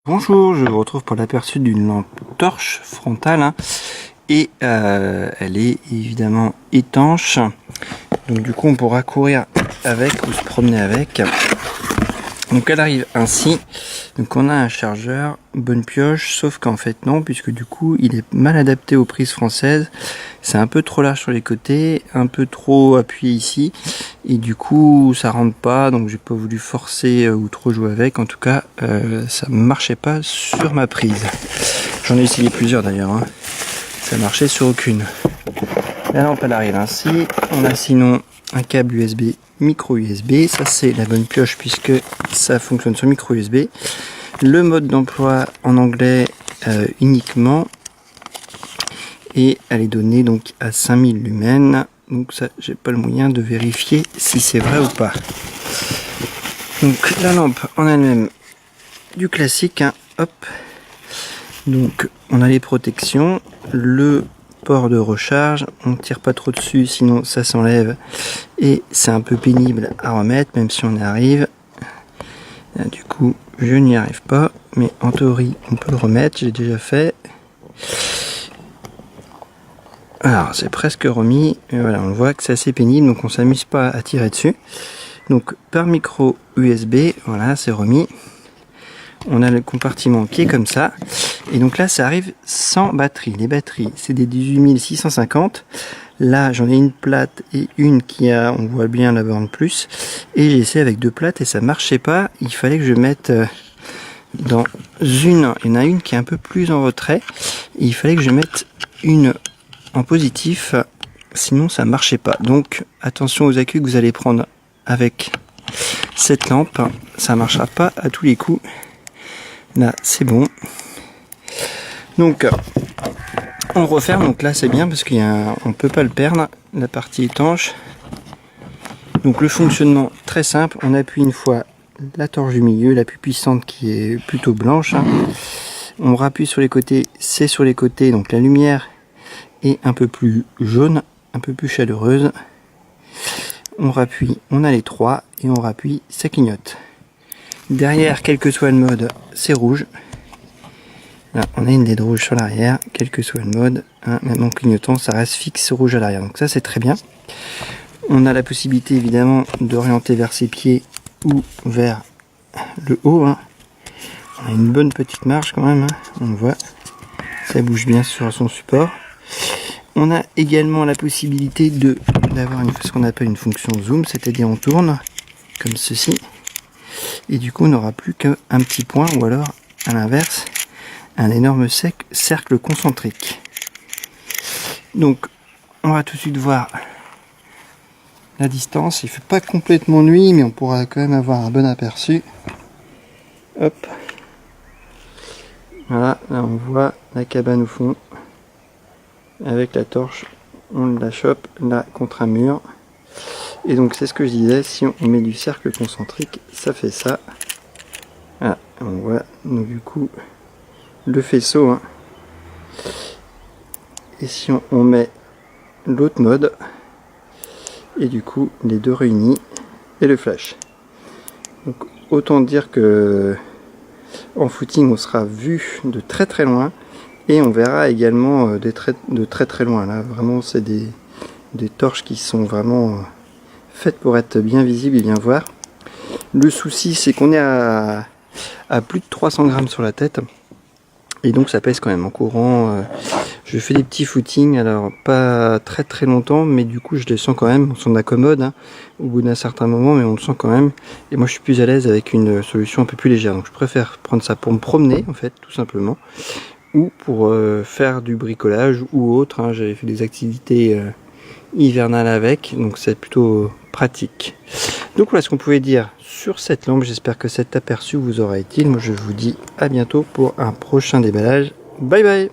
Bonjour, je vous retrouve pour l'aperçu d'une lampe torche frontale et elle est évidemment étanche, donc du coup on pourra courir avec ou se promener avec. Donc elle arrive ainsi, donc on a un chargeur, bonne pioche, sauf qu'en fait non, puisque du coup il est mal adapté aux prises françaises, c'est un peu trop large sur les côtés, un peu trop appuyé ici, et du coup ça rentre pas, donc j'ai pas voulu forcer ou trop jouer avec, en tout cas ça marchait pas sur ma prise. J'en ai essayé plusieurs d'ailleurs, ça marchait sur aucune. La lampe elle arrive ainsi, on a sinon un câble USB, micro USB, ça c'est la bonne pioche puisque ça fonctionne sur micro USB. Le mode d'emploi en anglais uniquement, et elle est donnée donc à 5000 lumens, donc ça j'ai pas le moyen de vérifier si c'est vrai ou pas. Donc la lampe en elle-même du classique, hop, donc on a les protections, le port de recharge, on ne tire pas trop dessus sinon ça s'enlève et c'est un peu pénible à remettre même si on y arrive. Là, du coup je n'y arrive pas, mais en théorie on peut le remettre, j'ai déjà fait. Alors c'est presque remis, et voilà, on voit que c'est assez pénible, donc on s'amuse pas à tirer dessus. Donc par micro USB, voilà, c'est remis. On a le compartiment qui est comme ça, et donc là ça arrive sans batterie. Les batteries c'est des 18650, là j'en ai une plate et une qui a, on voit bien la borne plus, et j'ai essayé avec deux plates et ça marchait pas. Il fallait que je mette dans une, il y en a une qui est un peu plus en retrait, et il fallait que je mette une en positif, sinon ça marchait pas. Donc attention aux accus que vous allez prendre avec cette lampe, ça marchera pas à tous les coups. Là c'est bon, donc on referme, donc là c'est bien parce qu'il y a on peut pas le perdre, la partie étanche. Donc le fonctionnement très simple, on appuie une fois la torche du milieu, la plus puissante qui est plutôt blanche, on rappuie sur les côtés, c'est sur les côtés, donc la lumière est un peu plus jaune, un peu plus chaleureuse. On rappuie, on a les trois et on rappuie, ça clignote. Derrière, quel que soit le mode, c'est rouge. Là, on a une LED rouge sur l'arrière, quel que soit le mode, même en clignotant, ça reste fixe rouge à l'arrière. Donc ça, c'est très bien. On a la possibilité, évidemment, d'orienter vers ses pieds ou vers le haut. On a une bonne petite marge quand même, on voit. Ça bouge bien sur son support. On a également la possibilité d'avoir ce qu'on appelle une fonction zoom, c'est-à-dire on tourne comme ceci. Et du coup on n'aura plus qu'un petit point, ou alors à l'inverse un énorme cercle concentrique. Donc on va tout de suite voir la distance. Il fait pas complètement nuit, mais on pourra quand même avoir un bon aperçu. Hop, voilà, là on voit la cabane au fond. Avec la torche on la chope là contre un mur. Et donc c'est ce que je disais, si on met du cercle concentrique, ça fait ça. Voilà, on voit donc du coup le faisceau. Et si on met l'autre mode, et du coup les deux réunis, et le flash. Donc autant dire que en footing on sera vu de très très loin, et on verra également de très très loin. Là vraiment c'est des torches qui sont vraiment faites pour être bien visibles et bien voir. Le souci c'est qu'on est à plus de 300 grammes sur la tête, et donc ça pèse quand même en courant. Je fais des petits footings, alors pas très très longtemps, mais du coup je les sens quand même, on s'en accommode au bout d'un certain moment, mais on le sent quand même. Et moi je suis plus à l'aise avec une solution un peu plus légère, donc je préfère prendre ça pour me promener en fait, tout simplement, ou pour faire du bricolage ou autre. J'avais fait des activités hivernales avec, donc c'est plutôt pratique. Donc voilà ce qu'on pouvait dire sur cette lampe. J'espère que cet aperçu vous aura utile. Moi je vous dis à bientôt pour un prochain déballage. Bye bye.